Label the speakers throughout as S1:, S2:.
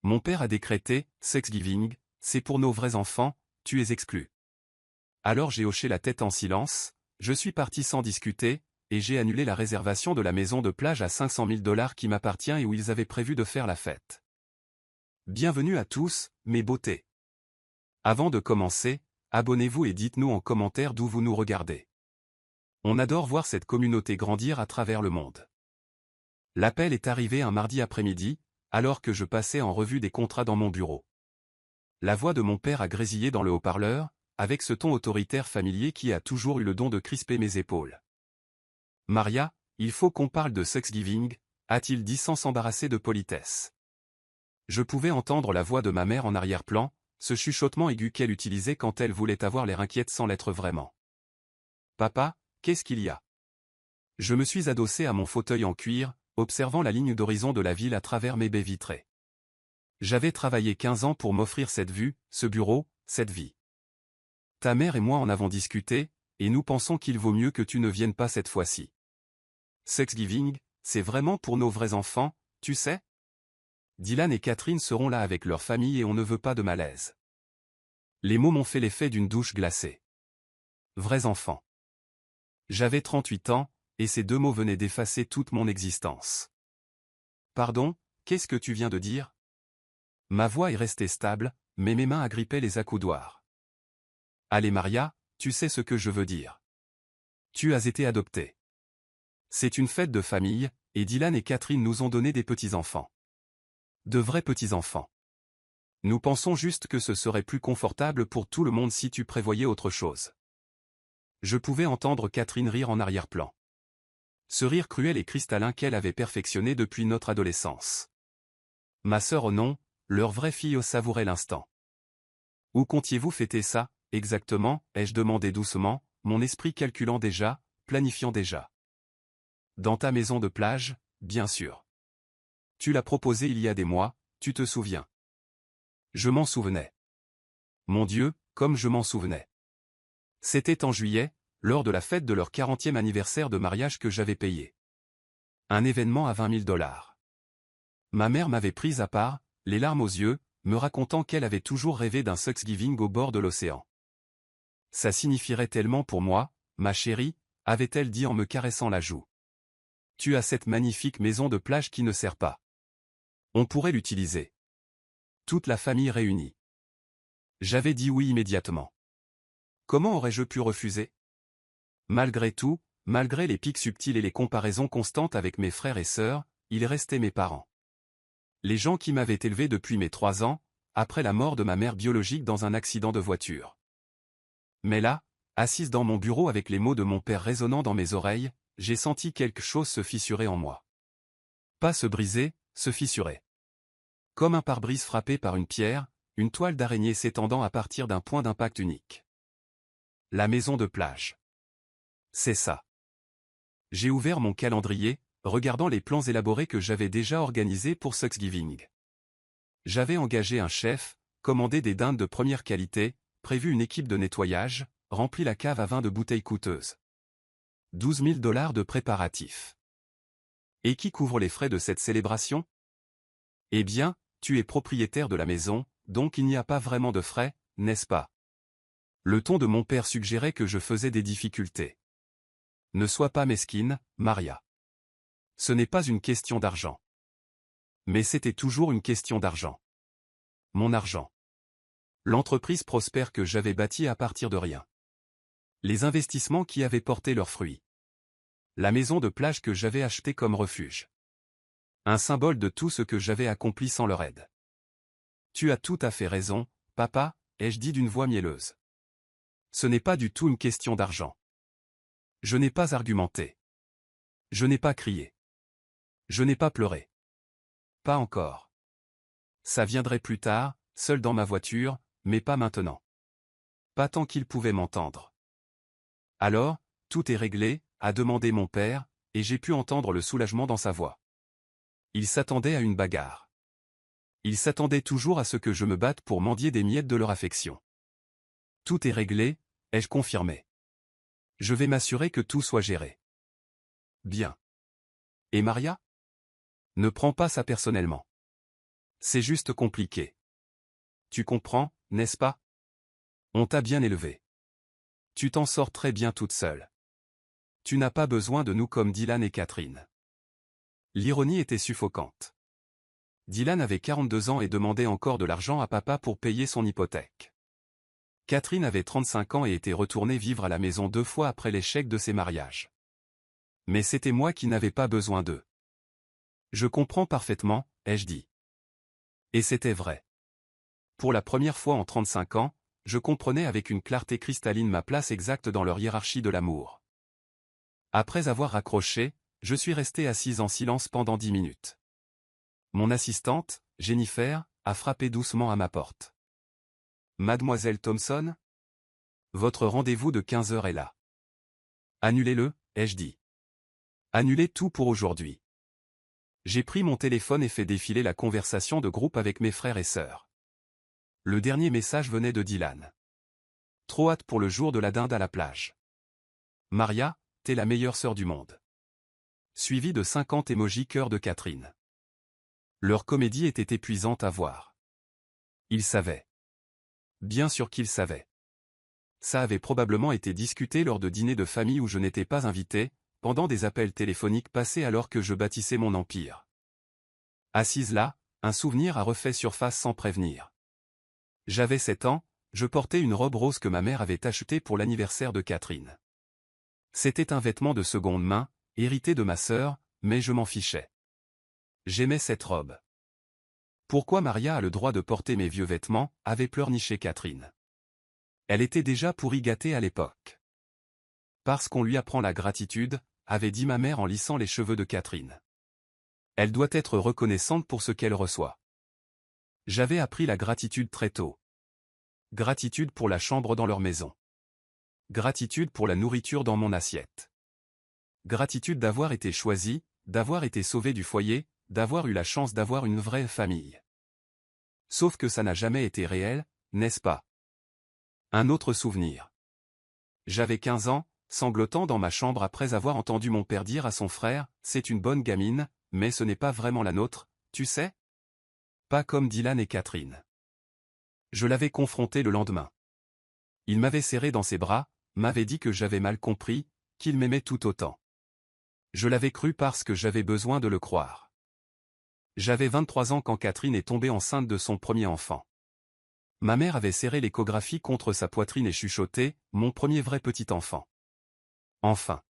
S1: Mon père a décrété, Thanksgiving, c'est pour nos vrais enfants, tu es exclu. Alors j'ai hoché la tête en silence, je suis parti sans discuter, et j'ai annulé la réservation de la maison de plage à 500 000 $ qui m'appartient et où ils avaient prévu de faire la fête. Bienvenue à tous, mes beautés. Avant de commencer, abonnez-vous et dites-nous en commentaire d'où vous nous regardez. On adore voir cette communauté grandir à travers le monde. L'appel est arrivé un mardi après-midi, alors que je passais en revue des contrats dans mon bureau. La voix de mon père a grésillé dans le haut-parleur, avec ce ton autoritaire familier qui a toujours eu le don de crisper mes épaules. « Maria, il faut qu'on parle de Thanksgiving », a-t-il dit sans s'embarrasser de politesse. Je pouvais entendre la voix de ma mère en arrière-plan, ce chuchotement aigu qu'elle utilisait quand elle voulait avoir l'air inquiète sans l'être vraiment. « Papa, qu'est-ce qu'il y a ?» Je me suis adossé à mon fauteuil en cuir, observant la ligne d'horizon de la ville à travers mes baies vitrées. J'avais travaillé 15 ans pour m'offrir cette vue, ce bureau, cette vie. Ta mère et moi en avons discuté, et nous pensons qu'il vaut mieux que tu ne viennes pas cette fois-ci. Thanksgiving, c'est vraiment pour nos vrais enfants, tu sais? Dylan et Catherine seront là avec leur famille et on ne veut pas de malaise. Les mots m'ont fait l'effet d'une douche glacée. Vrais enfants. J'avais 38 ans, et ces deux mots venaient d'effacer toute mon existence. Pardon, qu'est-ce que tu viens de dire? Ma voix est restée stable, mais mes mains agrippaient les accoudoirs. Allez Maria, tu sais ce que je veux dire. Tu as été adoptée. C'est une fête de famille, et Dylan et Catherine nous ont donné des petits-enfants. De vrais petits-enfants. Nous pensons juste que ce serait plus confortable pour tout le monde si tu prévoyais autre chose. Je pouvais entendre Catherine rire en arrière-plan. Ce rire cruel et cristallin qu'elle avait perfectionné depuis notre adolescence. Ma sœur oh non, leur vraie fille savourait l'instant. Où comptiez-vous fêter ça, exactement, ai-je demandé doucement, mon esprit calculant déjà, planifiant déjà. Dans ta maison de plage, bien sûr. Tu l'as proposé il y a des mois, tu te souviens. Je m'en souvenais. Mon Dieu, comme je m'en souvenais. C'était en juillet, lors de la fête de leur 40e anniversaire de mariage que j'avais payé. Un événement à 20 000 $. Ma mère m'avait prise à part, les larmes aux yeux, me racontant qu'elle avait toujours rêvé d'un Thanksgiving au bord de l'océan. Ça signifierait tellement pour moi, ma chérie, avait-elle dit en me caressant la joue. Tu as cette magnifique maison de plage qui ne sert pas. On pourrait l'utiliser. Toute la famille réunie. J'avais dit oui immédiatement. Comment aurais-je pu refuser? Malgré tout, malgré les pics subtils et les comparaisons constantes avec mes frères et sœurs, ils restaient mes parents. Les gens qui m'avaient élevé depuis mes 3 ans, après la mort de ma mère biologique dans un accident de voiture. Mais là, assise dans mon bureau avec les mots de mon père résonnant dans mes oreilles, j'ai senti quelque chose se fissurer en moi. Pas se briser, se fissurer. Comme un pare-brise frappé par une pierre, une toile d'araignée s'étendant à partir d'un point d'impact unique. La maison de plage. C'est ça. J'ai ouvert mon calendrier, regardant les plans élaborés que j'avais déjà organisés pour Thanksgiving. J'avais engagé un chef, commandé des dindes de première qualité, prévu une équipe de nettoyage, rempli la cave à vin de bouteilles coûteuses. 12 000 $ de préparatifs. Et qui couvre les frais de cette célébration? Eh bien, tu es propriétaire de la maison, donc il n'y a pas vraiment de frais, n'est-ce pas? Le ton de mon père suggérait que je faisais des difficultés. Ne sois pas mesquine, Maria. Ce n'est pas une question d'argent. Mais c'était toujours une question d'argent. Mon argent. L'entreprise prospère que j'avais bâtie à partir de rien. Les investissements qui avaient porté leurs fruits. La maison de plage que j'avais achetée comme refuge. Un symbole de tout ce que j'avais accompli sans leur aide. Tu as tout à fait raison, papa, ai-je dit d'une voix mielleuse. Ce n'est pas du tout une question d'argent. Je n'ai pas argumenté. Je n'ai pas crié. Je n'ai pas pleuré. Pas encore. Ça viendrait plus tard, seul dans ma voiture, mais pas maintenant. Pas tant qu'il pouvait m'entendre. Alors, tout est réglé, a demandé mon père, et j'ai pu entendre le soulagement dans sa voix. Il s'attendait à une bagarre. Il s'attendait toujours à ce que je me batte pour mendier des miettes de leur affection. Tout est réglé, ai-je confirmé. Je vais m'assurer que tout soit géré. Bien. Et Maria? Ne prends pas ça personnellement. C'est juste compliqué. Tu comprends, n'est-ce pas? On t'a bien élevé. Tu t'en sors très bien toute seule. Tu n'as pas besoin de nous comme Dylan et Catherine. L'ironie était suffocante. Dylan avait 42 ans et demandait encore de l'argent à papa pour payer son hypothèque. Catherine avait 35 ans et était retournée vivre à la maison 2 fois après l'échec de ses mariages. Mais c'était moi qui n'avais pas besoin d'eux. Je comprends parfaitement, ai-je dit. Et c'était vrai. Pour la première fois en 35 ans, je comprenais avec une clarté cristalline ma place exacte dans leur hiérarchie de l'amour. Après avoir raccroché, je suis resté assise en silence pendant 10 minutes. Mon assistante, Jennifer, a frappé doucement à ma porte. Mademoiselle Thompson? Votre rendez-vous de 15 heures est là. Annulez-le, ai-je dit. Annulez tout pour aujourd'hui. J'ai pris mon téléphone et fait défiler la conversation de groupe avec mes frères et sœurs. Le dernier message venait de Dylan. Trop hâte pour le jour de la dinde à la plage. Maria, t'es la meilleure sœur du monde. Suivi de 50 émojis cœur de Catherine. Leur comédie était épuisante à voir. Ils savaient. Bien sûr qu'ils savaient. Ça avait probablement été discuté lors de dîners de famille où je n'étais pas invité, pendant des appels téléphoniques passés alors que je bâtissais mon empire. Assise là, un souvenir a refait surface sans prévenir. J'avais 7 ans, je portais une robe rose que ma mère avait achetée pour l'anniversaire de Catherine. C'était un vêtement de seconde main, hérité de ma sœur, mais je m'en fichais. J'aimais cette robe. Pourquoi Maria a le droit de porter mes vieux vêtements, avait pleurniché Catherine. Elle était déjà pourri gâtée à l'époque. Parce qu'on lui apprend la gratitude, avait dit ma mère en lissant les cheveux de Catherine. Elle doit être reconnaissante pour ce qu'elle reçoit. J'avais appris la gratitude très tôt. Gratitude pour la chambre dans leur maison. Gratitude pour la nourriture dans mon assiette. Gratitude d'avoir été choisi, d'avoir été sauvé du foyer, d'avoir eu la chance d'avoir une vraie famille. Sauf que ça n'a jamais été réel, n'est-ce pas? Un autre souvenir. J'avais 15 ans, sanglotant dans ma chambre après avoir entendu mon père dire à son frère, « C'est une bonne gamine, mais ce n'est pas vraiment la nôtre, tu sais ?» Pas comme Dylan et Catherine. Je l'avais confronté le lendemain. Il m'avait serré dans ses bras, m'avait dit que j'avais mal compris, qu'il m'aimait tout autant. Je l'avais cru parce que j'avais besoin de le croire. J'avais 23 ans quand Catherine est tombée enceinte de son premier enfant. Ma mère avait serré l'échographie contre sa poitrine et chuchoté, « Mon premier vrai petit enfant. » Enfin.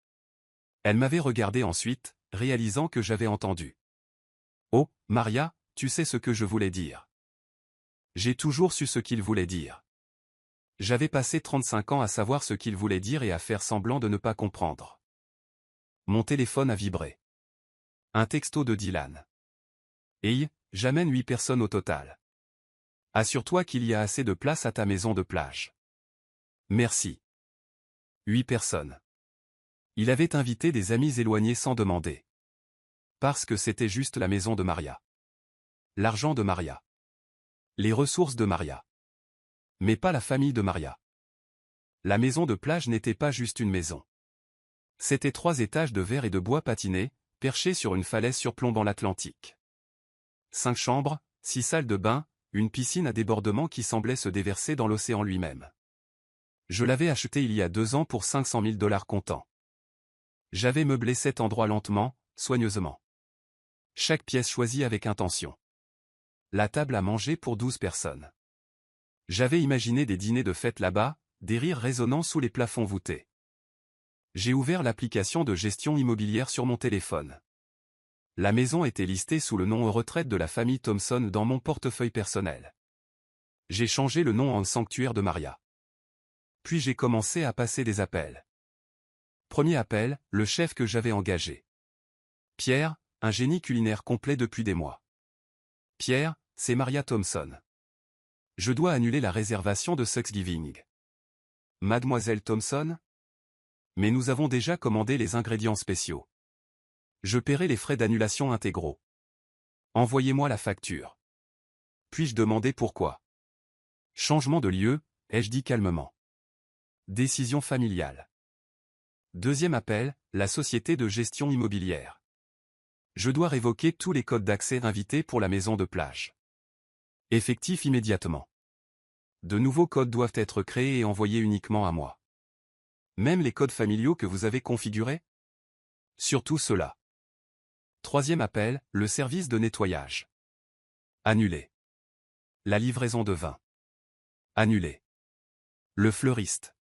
S1: Elle m'avait regardé ensuite, réalisant que j'avais entendu. « Oh, Maria, tu sais ce que je voulais dire. » J'ai toujours su ce qu'il voulait dire. J'avais passé 35 ans à savoir ce qu'il voulait dire et à faire semblant de ne pas comprendre. Mon téléphone a vibré. Un texto de Dylan. « Hey, j'amène 8 personnes au total. Assure-toi qu'il y a assez de place à ta maison de plage. Merci. » 8 personnes. Il avait invité des amis éloignés sans demander. Parce que c'était juste la maison de Maria. L'argent de Maria. Les ressources de Maria. Mais pas la famille de Maria. La maison de plage n'était pas juste une maison. C'était 3 étages de verre et de bois patiné, perchés sur une falaise surplombant l'Atlantique. 5 chambres, 6 salles de bain, une piscine à débordement qui semblait se déverser dans l'océan lui-même. Je l'avais acheté il y a 2 ans pour 500 000 $ comptant. J'avais meublé cet endroit lentement, soigneusement. Chaque pièce choisie avec intention. La table à manger pour 12 personnes. J'avais imaginé des dîners de fête là-bas, des rires résonnant sous les plafonds voûtés. J'ai ouvert l'application de gestion immobilière sur mon téléphone. La maison était listée sous le nom retraite de la famille Thompson dans mon portefeuille personnel. J'ai changé le nom en sanctuaire de Maria. Puis j'ai commencé à passer des appels. Premier appel, le chef que j'avais engagé. Pierre, un génie culinaire complet depuis des mois. Pierre, c'est Maria Thompson. Je dois annuler la réservation de Thanksgiving. Mademoiselle Thompson? Mais nous avons déjà commandé les ingrédients spéciaux. Je paierai les frais d'annulation intégraux. Envoyez-moi la facture. Puis-je demander pourquoi? Changement de lieu, ai-je dit calmement. Décision familiale. Deuxième appel, la société de gestion immobilière. Je dois révoquer tous les codes d'accès invités pour la maison de plage. Effectif immédiatement. De nouveaux codes doivent être créés et envoyés uniquement à moi. Même les codes familiaux que vous avez configurés? Surtout ceux-là. Troisième appel, le service de nettoyage. Annulé. La livraison de vin. Annulé. Le fleuriste.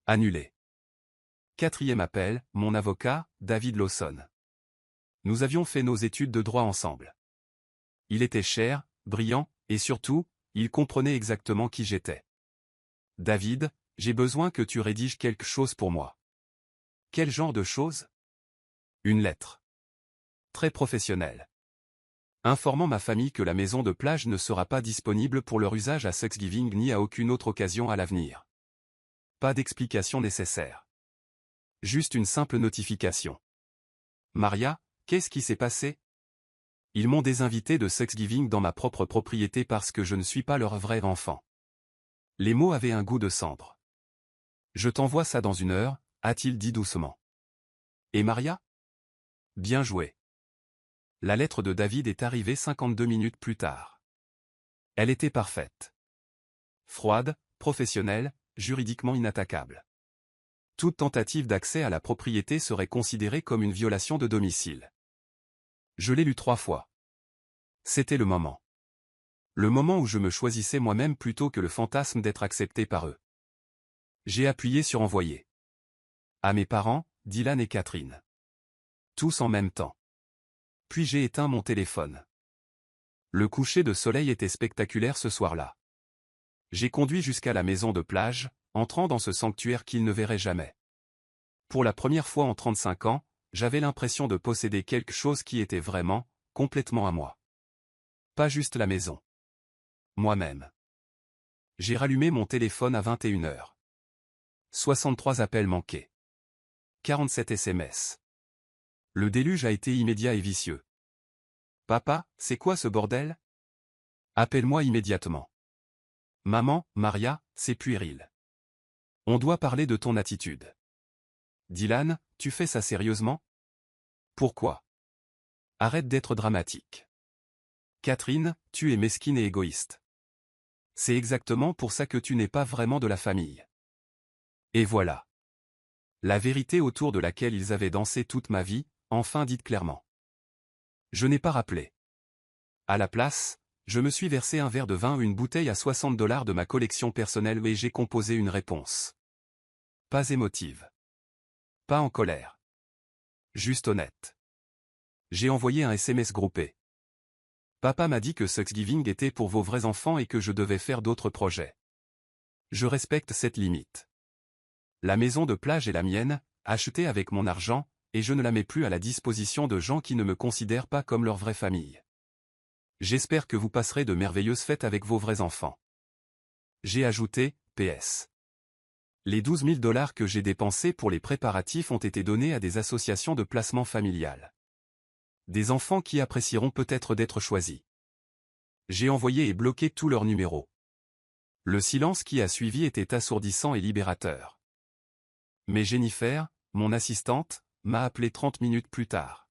S1: Annulé. Quatrième appel, mon avocat, David Lawson. Nous avions fait nos études de droit ensemble. Il était cher, brillant, et surtout, il comprenait exactement qui j'étais. David, j'ai besoin que tu rédiges quelque chose pour moi. Quel genre de chose? Une lettre. Très professionnelle. Informant ma famille que la maison de plage ne sera pas disponible pour leur usage à Thanksgiving ni à aucune autre occasion à l'avenir. Pas d'explication nécessaire. Juste une simple notification. Maria, qu'est-ce qui s'est passé? Ils m'ont désinvité de Thanksgiving dans ma propre propriété parce que je ne suis pas leur vrai enfant. Les mots avaient un goût de cendre. Je t'envoie ça dans 1 heure, a-t-il dit doucement. Et Maria? Bien joué. La lettre de David est arrivée 52 minutes plus tard. Elle était parfaite. Froide, professionnelle, juridiquement inattaquable. Toute tentative d'accès à la propriété serait considérée comme une violation de domicile. Je l'ai lu 3 fois. C'était le moment. Le moment où je me choisissais moi-même plutôt que le fantasme d'être accepté par eux. J'ai appuyé sur envoyer. À mes parents, Dylan et Catherine. Tous en même temps. Puis j'ai éteint mon téléphone. Le coucher de soleil était spectaculaire ce soir-là. J'ai conduit jusqu'à la maison de plage, entrant dans ce sanctuaire qu'ils ne verraient jamais. Pour la première fois en 35 ans, j'avais l'impression de posséder quelque chose qui était vraiment, complètement à moi. Pas juste la maison. Moi-même. J'ai rallumé mon téléphone à 21 heures. 63 appels manqués. 47 SMS. Le déluge a été immédiat et vicieux. Papa, c'est quoi ce bordel? Appelle-moi immédiatement. Maman, Maria, c'est puéril. On doit parler de ton attitude. Dylan, tu fais ça sérieusement? Pourquoi? Arrête d'être dramatique. Catherine, tu es mesquine et égoïste. C'est exactement pour ça que tu n'es pas vraiment de la famille. Et voilà. La vérité autour de laquelle ils avaient dansé toute ma vie, enfin dite clairement. Je n'ai pas rappelé. À la place, je me suis versé un verre de vin ou une bouteille à $60 de ma collection personnelle et j'ai composé une réponse. Pas émotive. Pas en colère. Juste honnête. J'ai envoyé un SMS groupé. Papa m'a dit que Thanksgiving était pour vos vrais enfants et que je devais faire d'autres projets. Je respecte cette limite. La maison de plage est la mienne, achetée avec mon argent, et je ne la mets plus à la disposition de gens qui ne me considèrent pas comme leur vraie famille. J'espère que vous passerez de merveilleuses fêtes avec vos vrais enfants. J'ai ajouté, PS. Les $12 000 que j'ai dépensés pour les préparatifs ont été donnés à des associations de placement familial. Des enfants qui apprécieront peut-être d'être choisis. J'ai envoyé et bloqué tous leurs numéros. Le silence qui a suivi était assourdissant et libérateur. Mais Jennifer, mon assistante, m'a appelé 30 minutes plus tard.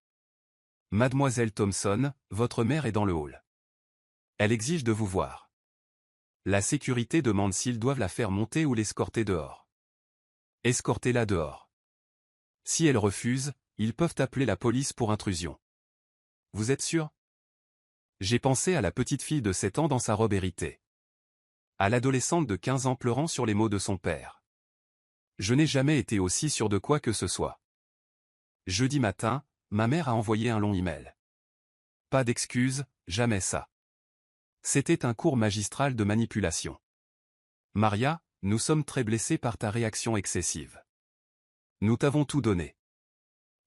S1: Mademoiselle Thompson, votre mère est dans le hall. Elle exige de vous voir. La sécurité demande s'ils doivent la faire monter ou l'escorter dehors. Escortez-la dehors. Si elle refuse, ils peuvent appeler la police pour intrusion. Vous êtes sûr? J'ai pensé à la petite fille de 7 ans dans sa robe héritée. À l'adolescente de 15 ans pleurant sur les mots de son père. Je n'ai jamais été aussi sûr de quoi que ce soit. Jeudi matin, ma mère a envoyé un long email. Pas d'excuses, jamais ça. C'était un cours magistral de manipulation. Maria, nous sommes très blessés par ta réaction excessive. Nous t'avons tout donné.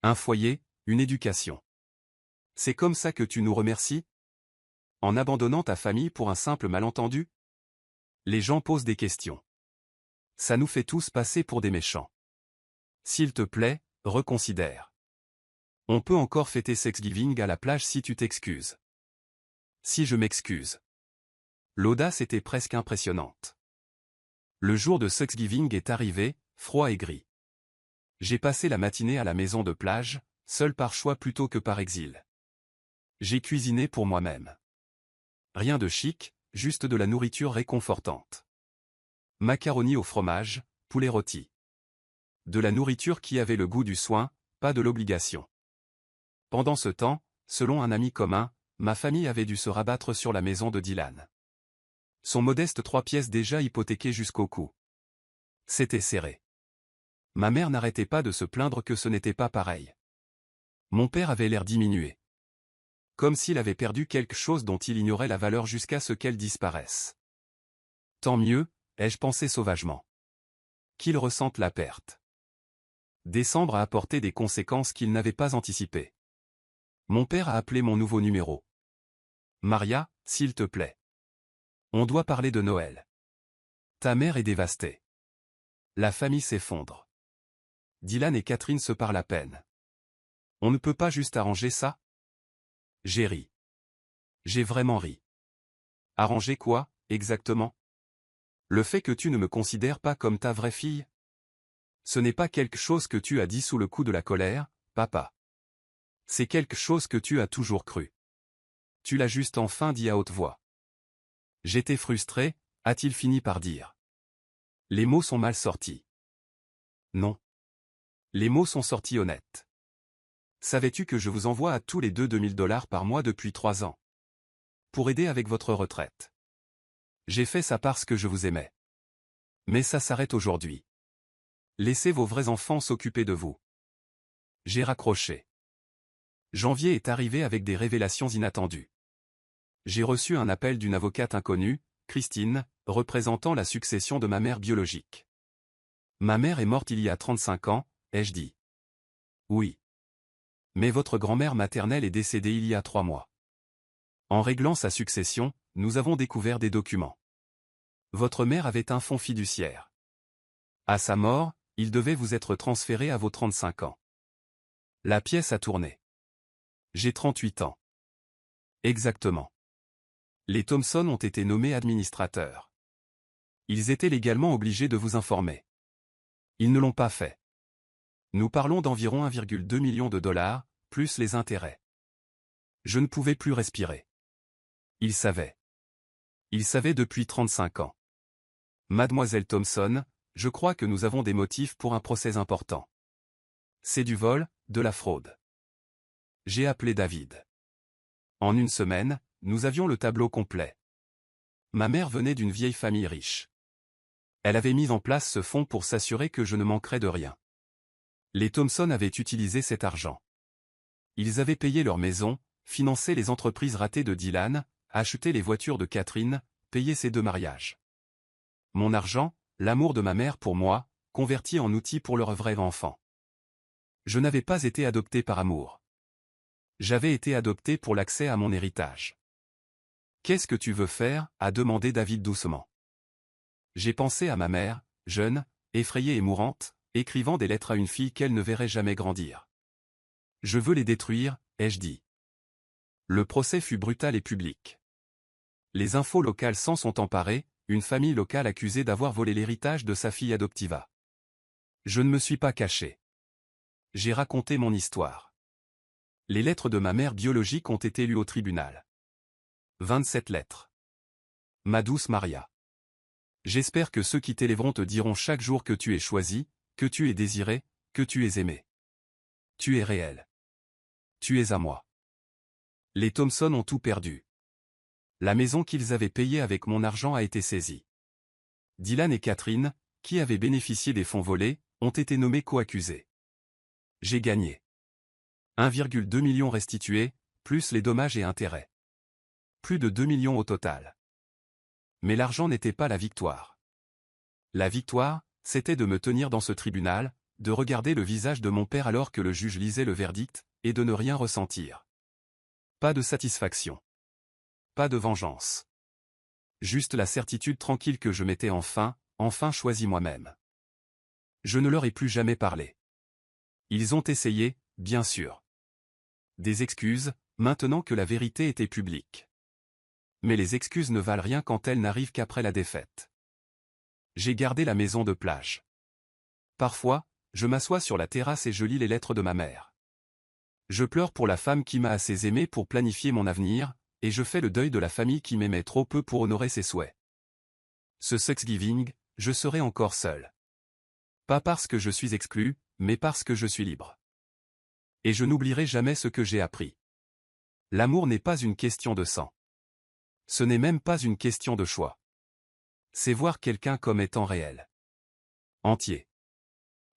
S1: Un foyer, une éducation. C'est comme ça que tu nous remercies? En abandonnant ta famille pour un simple malentendu? Les gens posent des questions. Ça nous fait tous passer pour des méchants. S'il te plaît, reconsidère. On peut encore fêter Thanksgiving à la plage si tu t'excuses. Si je m'excuse. L'audace était presque impressionnante. Le jour de Thanksgiving est arrivé, froid et gris. J'ai passé la matinée à la maison de plage, seul par choix plutôt que par exil. J'ai cuisiné pour moi-même. Rien de chic, juste de la nourriture réconfortante. Macaroni au fromage, poulet rôti. De la nourriture qui avait le goût du soin, pas de l'obligation. Pendant ce temps, selon un ami commun, ma famille avait dû se rabattre sur la maison de Dylan. Son modeste 3 pièces déjà hypothéqué jusqu'au cou. C'était serré. Ma mère n'arrêtait pas de se plaindre que ce n'était pas pareil. Mon père avait l'air diminué. Comme s'il avait perdu quelque chose dont il ignorait la valeur jusqu'à ce qu'elle disparaisse. Tant mieux, ai-je pensé sauvagement. Qu'il ressente la perte. Décembre a apporté des conséquences qu'il n'avait pas anticipées. Mon père a appelé mon nouveau numéro. Maria, s'il te plaît. On doit parler de Noël. Ta mère est dévastée. La famille s'effondre. Dylan et Catherine se parlent à peine. On ne peut pas juste arranger ça? J'ai ri. J'ai vraiment ri. Arranger quoi, exactement? Le fait que tu ne me considères pas comme ta vraie fille? Ce n'est pas quelque chose que tu as dit sous le coup de la colère, papa. C'est quelque chose que tu as toujours cru. Tu l'as juste enfin dit à haute voix. J'étais frustré, a-t-il fini par dire. Les mots sont mal sortis. Non. Les mots sont sortis honnêtes. Savais-tu que je vous envoie à tous les deux $2000 par mois depuis 3 ans? Pour aider avec votre retraite. J'ai fait ça parce que je vous aimais. Mais ça s'arrête aujourd'hui. Laissez vos vrais enfants s'occuper de vous. J'ai raccroché. Janvier est arrivé avec des révélations inattendues. J'ai reçu un appel d'une avocate inconnue, Christine, représentant la succession de ma mère biologique. Ma mère est morte il y a 35 ans, ai-je dit. Oui. Mais votre grand-mère maternelle est décédée il y a 3 mois. En réglant sa succession, nous avons découvert des documents. Votre mère avait un fonds fiduciaire. À sa mort, il devait vous être transféré à vos 35 ans. La pièce a tourné. J'ai 38 ans. Exactement. Les Thompson ont été nommés administrateurs. Ils étaient légalement obligés de vous informer. Ils ne l'ont pas fait. Nous parlons d'environ 1,2 million de dollars, plus les intérêts. Je ne pouvais plus respirer. Ils savaient. Ils savaient depuis 35 ans. Mademoiselle Thompson, je crois que nous avons des motifs pour un procès important. C'est du vol, de la fraude. J'ai appelé David. En une semaine, nous avions le tableau complet. Ma mère venait d'une vieille famille riche. Elle avait mis en place ce fonds pour s'assurer que je ne manquerais de rien. Les Thompson avaient utilisé cet argent. Ils avaient payé leur maison, financé les entreprises ratées de Dylan, acheté les voitures de Catherine, payé ses 2 mariages. Mon argent, l'amour de ma mère pour moi, converti en outil pour leur vrai enfant. Je n'avais pas été adopté par amour. J'avais été adopté pour l'accès à mon héritage. Qu'est-ce que tu veux faire? A demandé David doucement. J'ai pensé à ma mère, jeune, effrayée et mourante, écrivant des lettres à une fille qu'elle ne verrait jamais grandir. Je veux les détruire, ai-je dit. Le procès fut brutal et public. Les infos locales s'en sont emparées, une famille locale accusée d'avoir volé l'héritage de sa fille adoptiva. Je ne me suis pas caché. J'ai raconté mon histoire. Les lettres de ma mère biologique ont été lues au tribunal. 27 lettres. Ma douce Maria. J'espère que ceux qui t'élèveront te diront chaque jour que tu es choisi, que tu es désiré, que tu es aimé. Tu es réel. Tu es à moi. Les Thompson ont tout perdu. La maison qu'ils avaient payée avec mon argent a été saisie. Dylan et Catherine, qui avaient bénéficié des fonds volés, ont été nommés co-accusés. J'ai gagné. 1,2 million restitués, plus les dommages et intérêts. Plus de 2 millions au total. Mais l'argent n'était pas la victoire. La victoire, c'était de me tenir dans ce tribunal, de regarder le visage de mon père alors que le juge lisait le verdict, et de ne rien ressentir. Pas de satisfaction. Pas de vengeance. Juste la certitude tranquille que je m'étais enfin choisi moi-même. Je ne leur ai plus jamais parlé. Ils ont essayé, bien sûr. Des excuses, maintenant que la vérité était publique. Mais les excuses ne valent rien quand elles n'arrivent qu'après la défaite. J'ai gardé la maison de plage. Parfois, je m'assois sur la terrasse et je lis les lettres de ma mère. Je pleure pour la femme qui m'a assez aimé pour planifier mon avenir, et je fais le deuil de la famille qui m'aimait trop peu pour honorer ses souhaits. Ce Thanksgiving, je serai encore seul. Pas parce que je suis exclu, mais parce que je suis libre. Et je n'oublierai jamais ce que j'ai appris. L'amour n'est pas une question de sang. Ce n'est même pas une question de choix. C'est voir quelqu'un comme étant réel. Entier.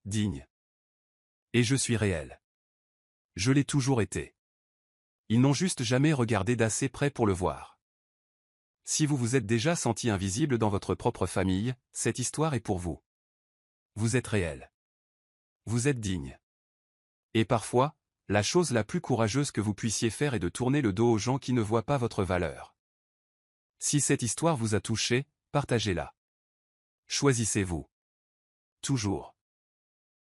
S1: Digne. Et je suis réel. Je l'ai toujours été. Ils n'ont juste jamais regardé d'assez près pour le voir. Si vous vous êtes déjà senti invisible dans votre propre famille, cette histoire est pour vous. Vous êtes réel. Vous êtes digne. Et parfois, la chose la plus courageuse que vous puissiez faire est de tourner le dos aux gens qui ne voient pas votre valeur. Si cette histoire vous a touché, partagez-la. Choisissez-vous. Toujours.